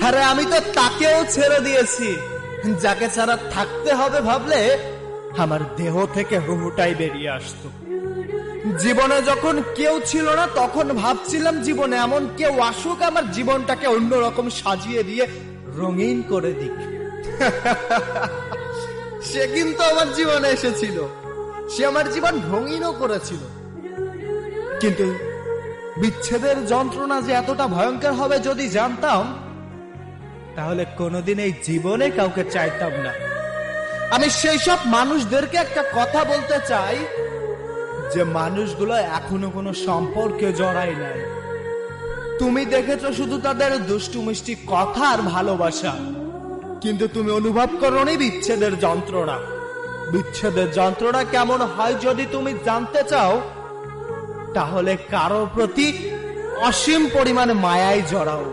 আরে আমি তো তাকেও ছেড়ে দিয়েছি, যাকে ছাড়া থাকতে হবে ভাবলে আমার দেহ থেকে হুহুটাই বেরিয়ে আসতো। জীবনে যখন কেউ ছিল না তখন ভাবছিলাম জীবনে এমন কেউ আসুক আমার জীবনটাকে অন্যরকম সাজিয়ে দিয়ে রঙিন করে দিক। সে কিন্তু আমার জীবনে এসেছিল, সে আমার জীবন রঙিনও করেছিল, কিন্তু বিচ্ছেদের যন্ত্রণা যে এতটা ভয়ঙ্কর হবে যদি জানতাম তাহলে কোনোদিন এই জীবনে কাউকে চাইতাম না। আমি সেই সব মানুষদেরকে একটা কথা বলতে চাই যে মানুষগুলো এখনো কোনো সম্পর্কে জড়ায় নাই। তুমি দেখেছো শুধু তাদের দুষ্টু মিষ্টি কথা আর ভালোবাসা, কিন্তু তুমি অনুভব করোনি বিচ্ছেদের যন্ত্রণা। বিচ্ছেদের যন্ত্রণা কেমন হয় যদি তুমি জানতে চাও তাহলে কারোর প্রতি অসীম পরিমাণে মায়ায় জড়াও।